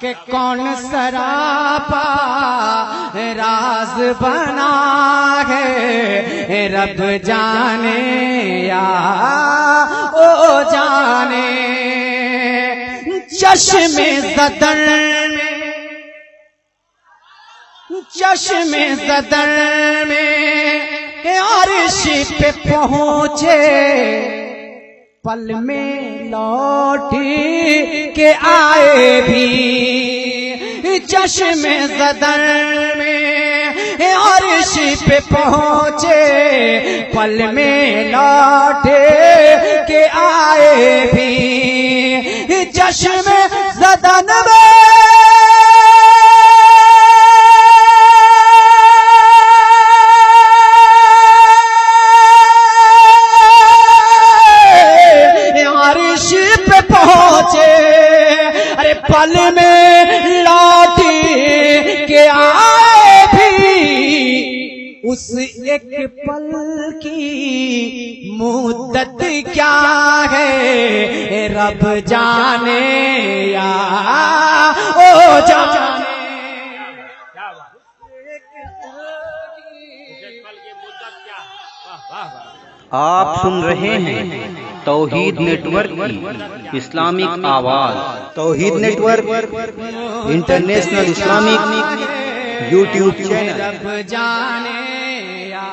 کہ کون سراپا راز بنا ہے رب جانے یا او جانے چشم زدر میں عرش پہ پہنچے پل میں لوٹی کے آئے بھی چشم زدر میں عرش پہ پہنچے پل میں لوٹے کے آئے بھی چشم زدر میں پل میں لوٹی کے آئے بھی اس ایک پل کی مدت کیا ہے رب جانے یا او جانے آپ سن رہے ہیں توحید نیٹ ورک کی اسلامک آواز Tawheed network international Islamic YouTube channel رب جانے یا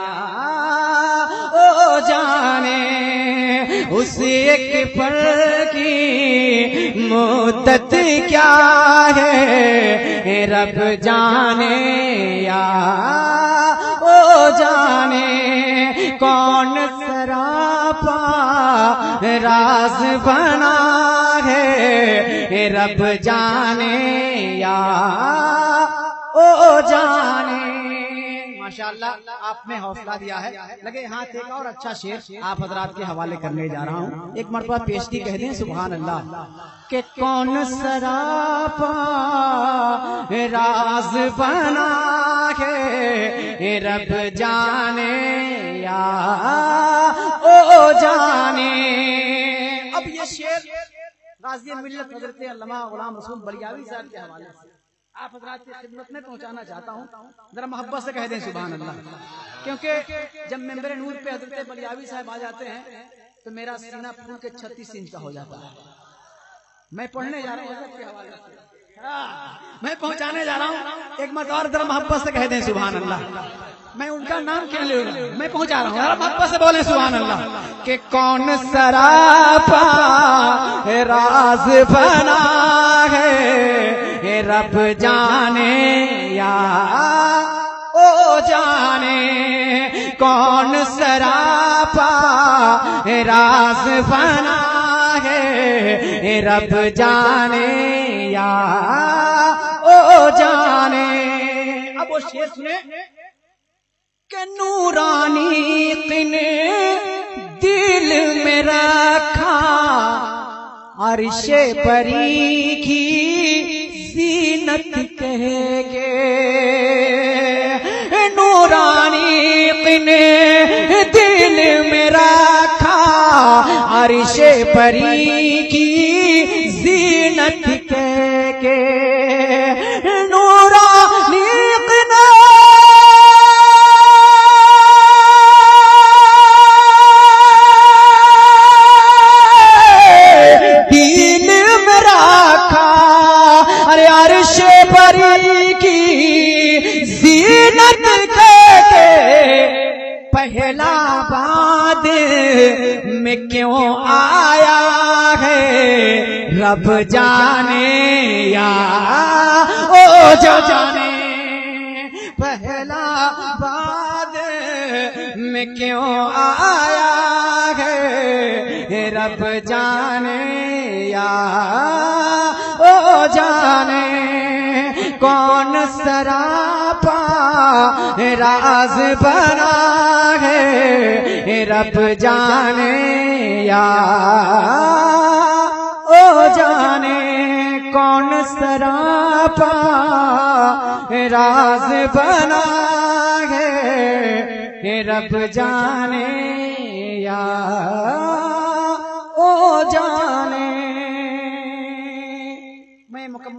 او جانے اس ایک پل کی مدت کیا ہے رب جانے یا او جانے کون سراپا راز بنا ہے رب جانے یا او جانے ماشاءاللہ آپ نے حوصلہ دیا ہے لگے ہاں ایک اور اچھا شعر آپ حضرات کے حوالے کرنے جا رہا ہوں ایک مرتبہ پیشگی کہہ دیں سبحان اللہ کہ کون سراپا راز بنا ہے رب جانے یا او جانے اب یہ شعر غازی ملت حضرت علامہ غلام رسول بلیاوی صاحب کے حوالے سے آپ حضرات کی خدمت میں پہنچانا چاہتا ہوں ذرا محبت سے کہہ دیں سبحان اللہ کیونکہ جب ممبر نور پہ حضرت بلیاوی صاحب آ جاتے ہیں تو میرا سینہ پھول کے 36 انچ کا ہو جاتا ہے میں پڑھنے جا رہا ہوں حضرت کے حوالے سے میں پہنچانے جا رہا ہوں ایک مرتبہ اور ذرا محبت سے کہہ دیں سبحان اللہ میں ان کا نام کیوں لے رہا ہوں میں پہنچا رہا ہوں ذرا محبت سے بولیں سبحان اللہ کہ کون سراپا راز بنا ہے رب جانے یا او جانے کون سراپا راز بنا ہے رب جانے یا او جانے اب وہ شعر سنے کہ نورانی نے دل میں رکھا عرش پری کی زینت کہے گے نورانی نے دل میں رکھا عرش پری کی زینت کہے گے نورانی پہلا بعد میں کیوں آیا ہے رب جانے یا او جانے پہلا بعد میں کیوں آیا ہے رب جانے یا او جانے کون سراپا راز بنا ہے رب جانے یا او جانے کون سراپا راز بنا ہے رب جانے یا او جانے میں مکمل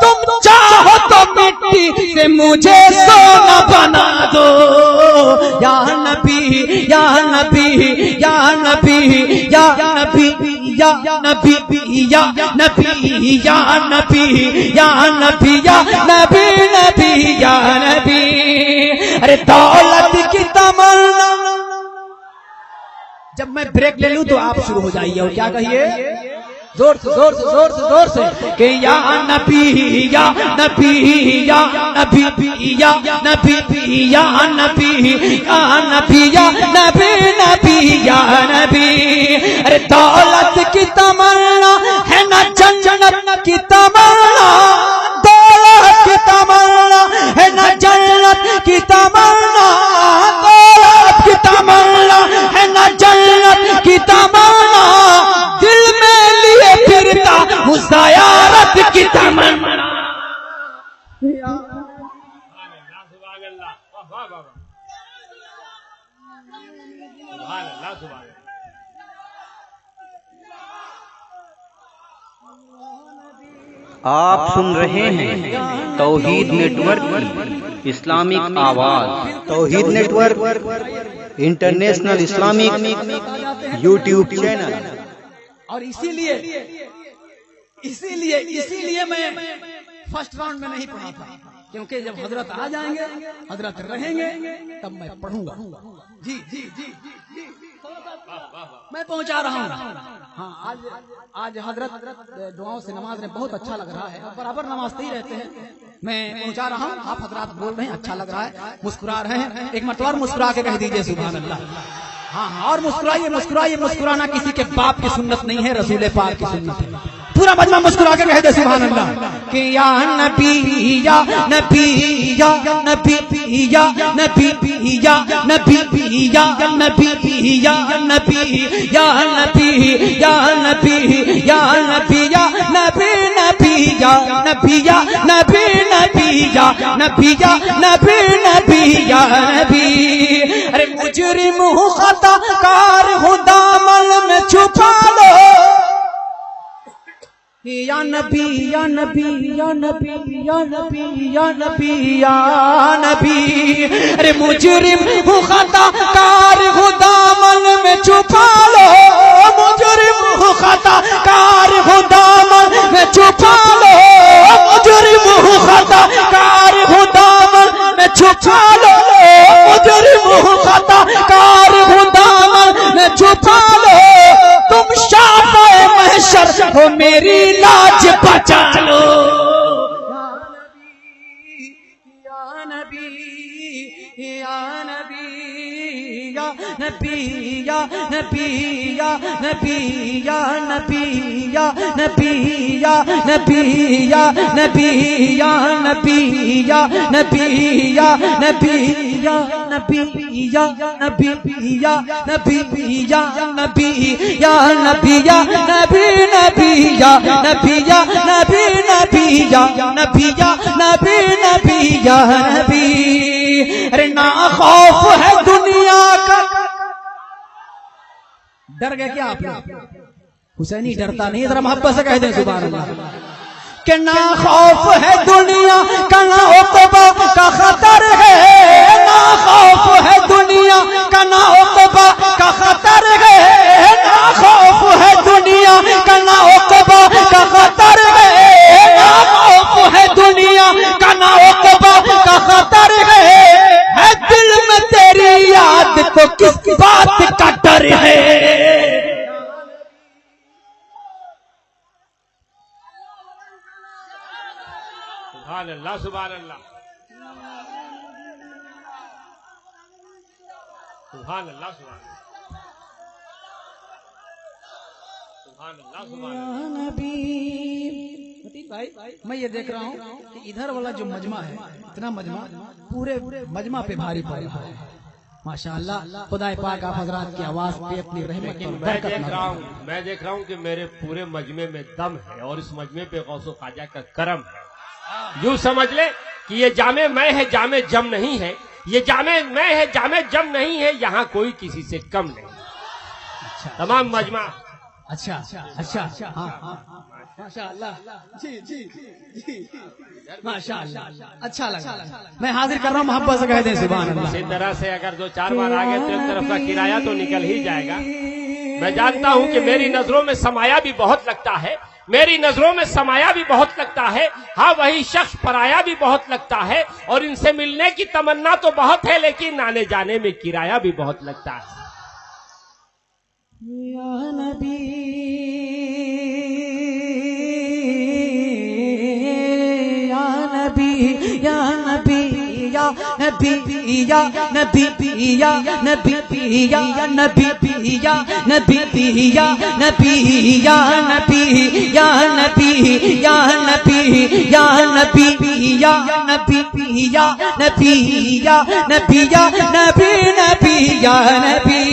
مجھے سونا بنا دو یا نبی یا نبی یا نبی یا نبی یا نبی یا نبی یا نبی یا نبی یا نبی نبی یا نبی. ارے دولت کی تمنا. جب میں بریک لے لوں تو آپ شروع ہو جائیے اور کیا کہیے زور سے زور سے زور سے زور سے کہ یا نبی یا نبی یا نبی یا نبی یا نبی یا نبی یا نبی نبی یا نبی. ارے دولت کی تمنا ہے نا جنت کی تمنا, دولت کی تمنا ہے نا جنت کی تمنا, دولت کی تمنا ہے نا جنت کی تمنا, دل میں لیے پھرتا ہوں زیارت کی تمنا. آپ سن رہے ہیں توحید نیٹ ورک کی اسلامک آواز. Tawheed network international Islamic YouTube channel. اور اسی لیے میں فرسٹ راؤنڈ میں نہیں پڑھا تھا, کیونکہ جب حضرت آ جائیں گے, حضرت رہیں گے, تب میں پڑھوں گا. جی جی جی جی میں پہنچا رہا ہوں. ہاں آج حضرت دعاؤں سے نماز میں بہت اچھا لگ رہا ہے, برابر نمازتے ہی رہتے ہیں. میں پہنچا رہا ہوں, آپ حضرات بول رہے ہیں اچھا لگ رہا ہے, مسکرا رہے ہیں. ایک مرتبہ اور مسکرا کے کہہ دیجئے سبحان اللہ. ہاں اور مسکرائیے مسکرائیے. مسکرانا کسی کے باپ کی سنت نہیں ہے, رسول پاک کی سنت ہے. پورا مجمع مسکرا کے کہہ دے سبحان اللہ کہ یا نبی یا نبی یا نبی یا نبی یا نبی یا نبی یا نبی یا نبی یا نبی یا نبی یا نبی نبی یا نبی یا نبی نبی یا نبی یا نبی نبی یا نبی. ارے مجرم ہوں خطا کار ہوں دامن میں چھپا لو یا نبی یا نبی یا نبی یا نبی یا نبی یا نبی. ارے مجرم ہوں خطا کار ہوں دامن میں چھپا لو, مجرم ہوں خطا کار ہوں دامن میں چھپا لو, مجرم ہوں خطا کار ہوں دامن میں چھپا لو, مجرم ہوں خطا کار ہوں دامن میں چھپا لو. تم شافع محشر ہو میری لاج بچا لو. یا نبی یا نبی یا نبی یا نبی یا نبی یا نبی یا نبی یا نبی یا نبی یا نبی یا نبی یا نبی یا نبی یا نبی یا نبی یا نبی یا نبی یا نبی نبی یا نبی یا نبی نبی یا نبی یا نبی نبی یا نبی. ارے نا خوف ہے دنیا کا. ڈر گئے کیا آپ لوگ؟ حسینی ڈرتا نہیں, ذرا محبت سے کہہ دیں سبحان اللہ کہ نا خوف ہے دنیا کا, نا عقبہ کا خطر ہے, نا خوف ہے دنیا کا, نا عقبہ کا خطر ہے, نا خوف ہے دنیا کا, نا عقبہ کا خطر ہے, نا خوف ہے دنیا کا, نا عقبہ کا خطر ہے. دل میں تیری یاد تو کس بات کا ڈر ہے. سبحان اللہ سبحان اللہ سبحان اللہ سبحان اللہ سبحان اللہ. بھائی میں یہ دیکھ رہا ہوں کہ ادھر والا جو مجمع ہے, اتنا مجمع پورے مجمع پہ بھاری پڑ رہا ہے. ماشاءاللہ خدا پاک آپ حضرات کی آواز پہ اپنی رحمت اور برکت میں دیکھ رہا ہوں کہ میرے پورے مجمع میں دم ہے, اور اس مجمع پہ غوث و خواجہ کا کرم ہے. یوں سمجھ لے کہ یہ جامع میں ہے, جامع جم نہیں ہے. یہ جامع میں ہے, جامع جم نہیں ہے. یہاں کوئی کسی سے کم نہیں. تمام مجمع اچھا اچھا ہاں ماشاء اللہ جی جی جی ماشاء اللہ اچھا لگا. میں حاضر کر رہا ہوں, محبت سے کہہ دیں سبحان اللہ. اسی طرح سے اگر 2-4 بار آگے تو ایک طرف کا کرایہ تو نکل ہی جائے گا. میں جانتا ہوں کہ میری نظروں میں سمایا بھی بہت لگتا ہے, میری نظروں میں سمایا بھی بہت لگتا ہے. ہاں وہی شخص پرایا بھی بہت لگتا ہے, اور ان سے ملنے کی تمنا تو بہت ہے, لیکن آنے جانے میں کرایہ بھی بہت لگتا ہے. یا نبی یا نبی یا نبی یا نبی یا نبی یا نبی یا نبی یا نبی یا نبی یا نبی یا نبی یا نبی یا نبی یا نبی یا نبی یا نبی یا نبی نبی یا نبی.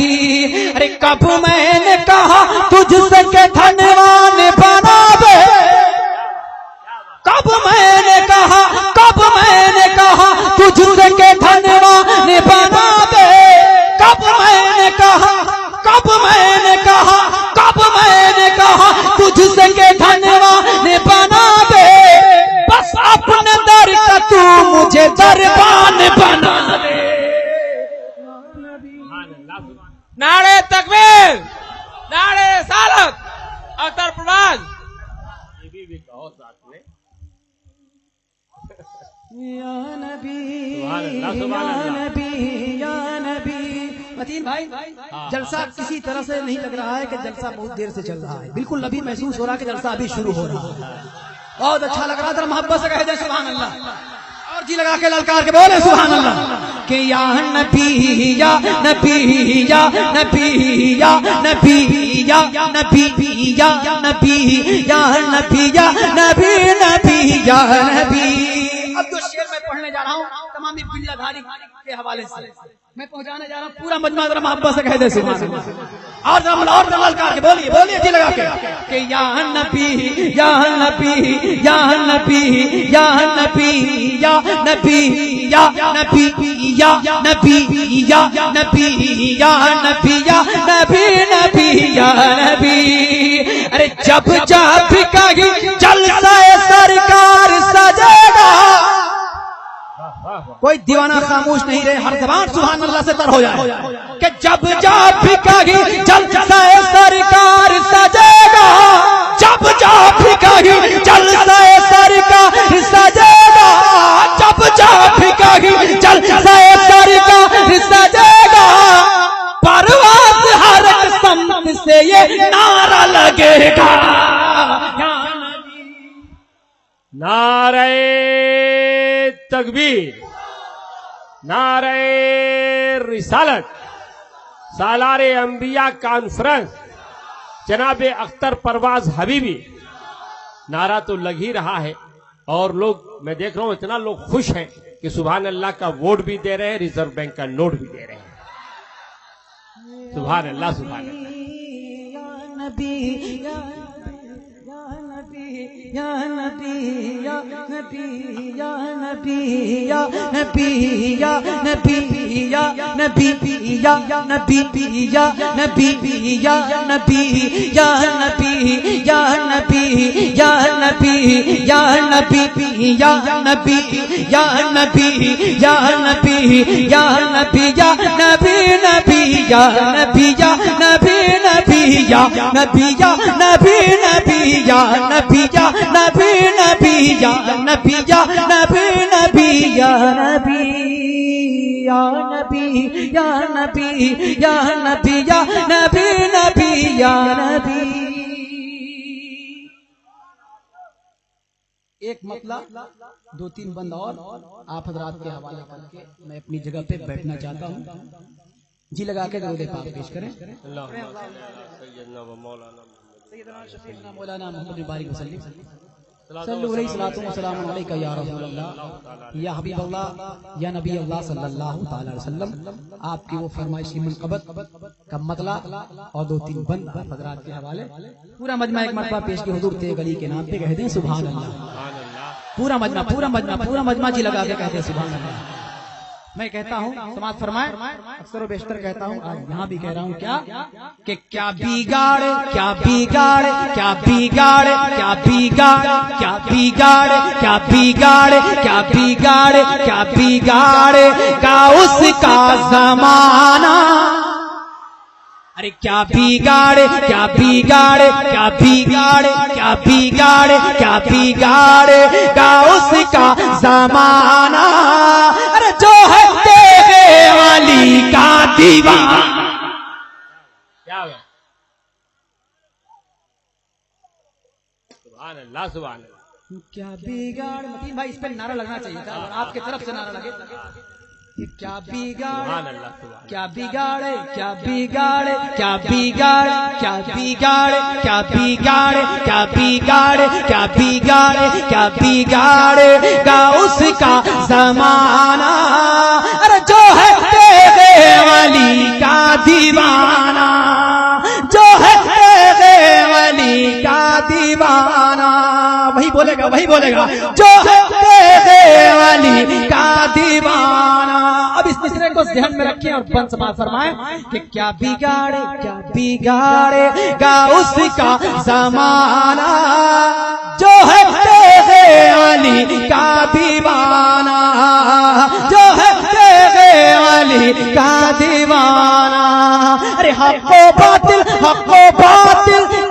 ارے کب میں نے کہا تجھ سے کہ دھنوان بنا دے, کب میں نے کہا تجھ سے کہ دھنوان بنا دے, کب میں نے کہا تجھ سے کہ دھنوان بنا دے, بس اپنے در کا تو مجھے دربان بنا دے. نعرے تکبیر, نعرے رسالت, اختر پرواز. یہ بھی کہو ساتھ میں. یا نبی سبحان اللہ, یا سبحان اللہ. نبی یا نبی. متین بھائی جلسہ کسی طرح سے نہیں لگ رہا ہے کہ جلسہ بہت دیر سے چل رہا ہے, بالکل ابھی محسوس ہو رہا ہے کہ جلسہ ابھی شروع ہو رہا ہے. بہت اچھا لگ رہا ہے, ذرا محبت سے کہہ دیں سبحان اللہ, اور جی لگا کے للکار کے بولے سبحان اللہ کہ یا نبی یا نبی یا نبی یا نبی یا نبی یا نبی یا نبی یا نبی نبی یا نبی. اب جو شعر میں پڑھنے جا رہا ہوں تمام بلّہ دھاری کے حوالے سے میں پہنچانے جا رہا ہوں, پورا مجمع ذرا محبت سے کہہ دے سبحان اللہ, اور للکار کے بولیے بولیے جی لگا کے کہ یا نبی یا نبی یا نبی یا نبی یا نبی یا نبی یا نبی یا نبی یا نبی یا نبی نبی یا نبی. ارے جب کہیں جلسہ سرکار سجے گا, کوئی دیوانہ خاموش نہیں رہے, ہر زبان سبحان اللہ سے تر ہو جائے کہ جب بھی کہیں جلسہ سرکار سجے گا, جب بھی کہیں جلسہ سرکار سجے گا, جب بھی کہیں جلسہ سرکار سجے گا, پرواز ہر سمت سے یہ نعرہ لگے گا. نعرہ تکبیر, نعرہ رسالت, سالار انبیاء کانفرنس جناب اختر پرواز حبیبی. نعرہ تو لگ ہی رہا ہے, اور لوگ میں دیکھ رہا ہوں اتنا لوگ خوش ہیں کہ سبحان اللہ کا ووٹ بھی دے رہے ہیں, ریزرو بینک کا نوٹ بھی دے رہے ہیں. سبحان اللہ, سبحان اللہ. یا نبی یا نبی یا نبی یا نبی یا نبی یا نبی یا نبی یا نبی یا نبی یا نبی یا نبی یا نبی یا نبی یا نبی یا نبی یا نبی یا نبی یا نبی نبی یا نبی یا نبی نبی یا نبی یا نبی نبی یا نبی یا نبی نبی یا نبی یا نبی نبی یا نبی یا نبی یا نبی یا نبی یا نبی نبی یا نبی. ایک مطلب 2-3 بند اور آپ حضرات کے حوالے کر کے میں اپنی جگہ پہ بیٹھنا چاہتا ہوں. جی لگا کے درود پاک پیش کریں. سیدنا مولانا محمد بارک وسلم صلو علیہ السلام علیکہ یا رسول اللہ یا حبیب اللہ یا نبی اللہ صلی اللہ تعالی وسلم. آپ کی وہ فرمائشی منقبت کا مطلع اور 2-3 بند حضرات کے حوالے. پورا مجمع ایک مرتبہ پیش کی حضور تیغ علی کے نام پہ کہہ دیں سبحان اللہ. پورا مجمع جی لگا کے کہتے ہیں سبحان اللہ. میں کہتا ہوں سماعت فرمائیں، اکثر و بیشتر کہتا ہوں، آج یہاں بھی کہہ رہا ہوں کیا کہ کیا بگاڑے کیا بگاڑے کیا بگاڑے کیا بگاڑے کیا بگاڑے کیا بگاڑے کیا بگاڑے کیا بگاڑے گا اس کا زمانہ، ارے کیا بگاڑے کیا بگاڑے کیا بگاڑے کیا بگاڑے کیا بگاڑے گا اس کا زمانہ، ارے جو ہے تیرے علی کا دیوانہ. کیا ہوا؟ سبحان اللہ سبحان اللہ. کیا بگاڑ متین بھائی اس پہ نعرہ لگنا چاہیے تھا، آپ کی طرف سے نعرہ لگے. کیا بگاڑے سبحان اللہ سبحان کیا بگاڑے کیا بگاڑے کیا بگاڑے کیا بگاڑے کیا بگاڑے کیا بگاڑے کیا بگاڑے کیا بگاڑے گا اس کا زمانہ، ارے جو ہے تیرے علی کا دیوانہ، جو ہے تیرے علی کا دیوانہ، وہی بولے گا وہی بولے گا، جو ہے تیرے علی کا دیوانہ. اب اس تیسرے کو ذہن میں رکھیں اور بند سماعت فرمائیں کہ کیا بگاڑے گا اس کا زمانہ، جو ہے تیرے علی کا دیوانہ، جو ہے تیرے علی کا دیوانہ. ارے حق و باطل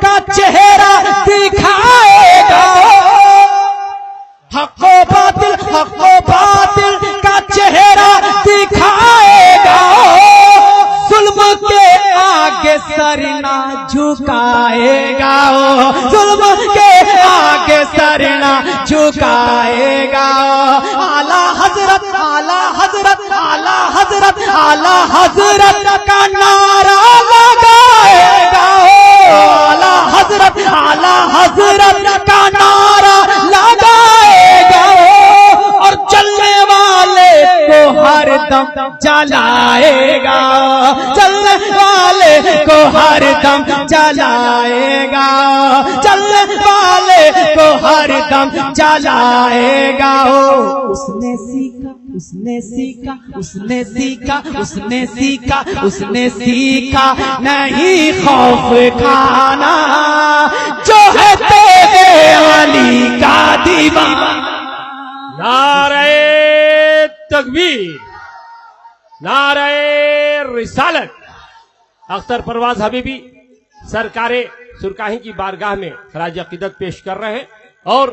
کا چہرہ دکھائے گا، حق و باطل کا چہرہ دکھائے گا، ظلم کے آگے سر نہ جھکائے گا، ظلم کے آگے سر نہ جھکائے گا. اعلیٰ حضرت اعلیٰ حضرت اعلیٰ حضرت اعلیٰ حضرت کا نعرہ لگائے گا، اعلیٰ حضرت کا نعرہ لگائے گا، اور چلنے والے کو ہر دم جلائے گا، چلنے والے کو ہر دم جلائے گا، چلنے والے کو ہر دم جلائے گا. اس نے سیکھا اس نے سیکھا اس نے سیکھا اس نے سیکھا اس نے سیکھا نہیں خوف کھانا، جو ہے تیرے علی کا دیوانہ. نعرہ تکبیر، نعرہ رسالت. اختر پرواز حبیبی سرکار سرکاہی کی بارگاہ میں خراج عقیدت پیش کر رہے ہیں اور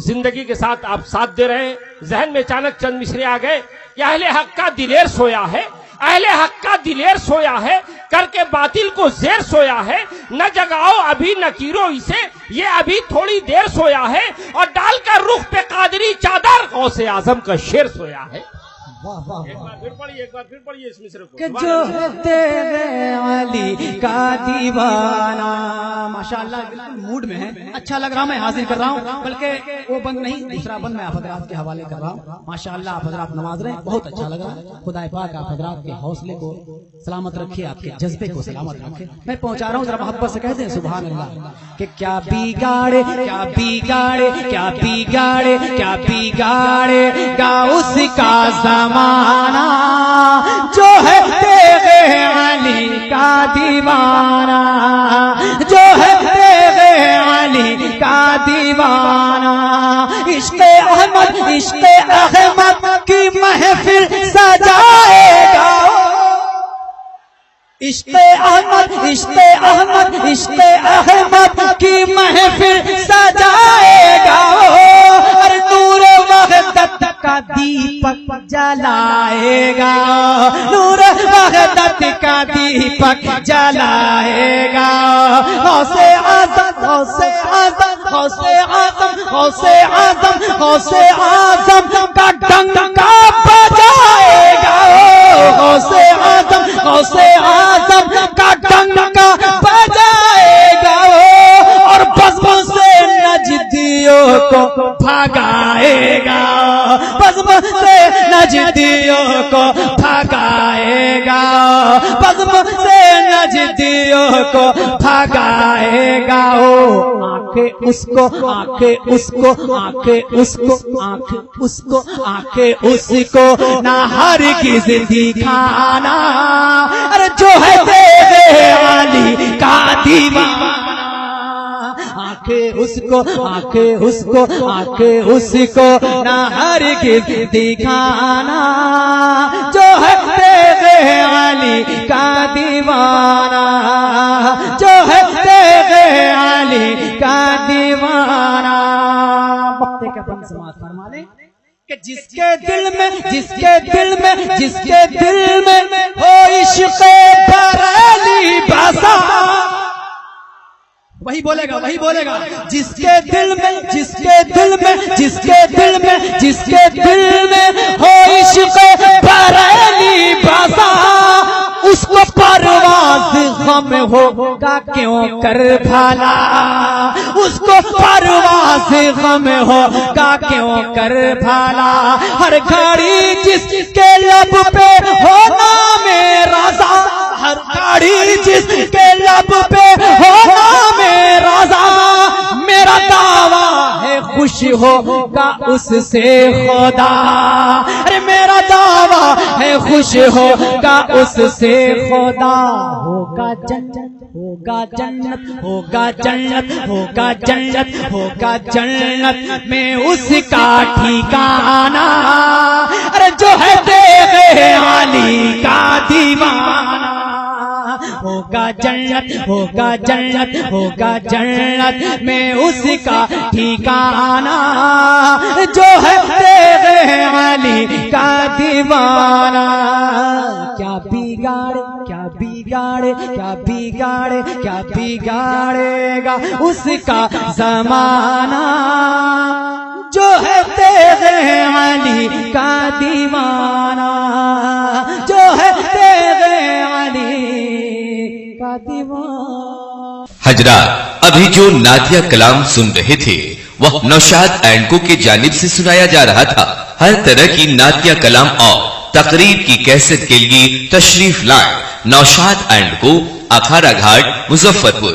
زندگی کے ساتھ آپ ساتھ دے رہے ہیں. ذہن میں اچانک چند مصرے آ گئے کہ اہل حق کا دلیر سویا ہے، اہل حق کا دلیر سویا ہے، کر کے باطل کو زیر سویا ہے، نہ جگاؤ ابھی نکیرو اسے، یہ ابھی تھوڑی دیر سویا ہے، اور ڈال کر رخ پہ قادری چادر غوث اعظم کا شیر سویا ہے. ایک بار پھر پڑھیے اس مصرے کو. کہ جو ہے تیرے علی کا دیوانہ. ماشاءاللہ بالکل موڈ میں ہے، اچھا لگ رہا، میں حاضر کر رہا ہوں، بلکہ وہ بند نہیں دوسرا بند میں آپ حضرات کے حوالے کر رہا ہوں. ماشاءاللہ آپ حضرات نماز رہے ہیں، بہت اچھا لگ رہا ہے. خدا پاک آپ حضرات کے حوصلے کو سلامت رکھے، آپ کے جذبے کو سلامت رکھے. میں پہنچا رہا ہوں، ذرا محبت سے کہہ دیں سبحان اللہ. کہ کیا بگاڑے کیا بگاڑے کیا بگاڑے کیا بگاڑے گا اس کا زمانہ، جو ہے تیرے علی کا دیوانہ، جو ہے تیرے علی کا دیوانہ. عشق احمد کی محفل سجائے گا، عشق احمد کی محفل سجائے گا، اور نور وحدت کا دیپک جلائے گا، نور وحدت کا دیپک جلائے گا. غوث اعظم غوث اعظم غوث اعظم غوث اعظم غوث اعظم کا ڈنکا بجائے گا، غوث اعظم کا ڈنکا بجائے گا، اور بزم سے نجدیوں کو بھگائے گا، بزم سے نجدیوں کو بھگائے گا، بزم سے نجدیوں کو بھگائے گا، آنکھیں اس کو، آنکھیں اس کو، آنکھیں اس کو، آنکھیں اس کو، آنکھیں اس کو نہ ہرگز دکھانا، ارے جو ہے تیرے علی کا دیوانہ، آنکھیں اس کو، آنکھیں اس کو، آنکھیں اس کو نہ ہرگز دکھانا، جو ہے تیرے علی کا دیوانہ، جو ہے تیرے علی کا دیوانہ۔ وقت کا بند سماعت فرما لیں کہ جس کے دل میں، جس کے دل میں، جس کے دل میں ہو عشق بریلی بسا، وہی بولے گا، وہی بولے گا، جس کے دل میں، جس کے دل میں، جس کے دل میں، جس کے دل میں ہو عشق بریلی بسا، اس کو پرواز غم ہوگا کیوں کر بھالا، اس کو پرواز غم ہوگا کیوں کر بھالا، ہر گھڑی جس کے لب پہ ہونا میرا رضا، ہر گھڑی جس کے لب پہ ہونا میرا رضا، میرا دعویٰ ہے خوش ہوگا اس سے خدا، ارے میرا دعویٰ ہے خوش ہوگا اس سے خدا، ہوگا جنت، ہوگا جنت، ہوگا جنت، ہوگا جنت، ہوگا جنت میں اس کا ٹھکانہ، ارے جو ہے تیرے علی کا دیوانہ، ہوگا جنت، ہوگا جنت، ہوگا جنت میں اس کا ٹھکانہ، جو ہے تیرے علی کا دیوانہ۔ کیا بگاڑے، کیا بگاڑے، کیا بگاڑے، کیا بگاڑے گا اس کا زمانہ، جو ہے تیرے علی کا دیوانہ، جو ہے تیرے علی کا دیوانہ۔ حضرات، ابھی جو نعتیہ کلام سن رہے تھے وہ نوشاد اینڈ کو کی جانب سے سنایا جا رہا تھا۔ ہر طرح کی نعتیہ کلام اور تقریر کی کیسٹ کے لیے تشریف لائیں نوشاد اینڈ کو، اکھارا گھاٹ، مظفر پور۔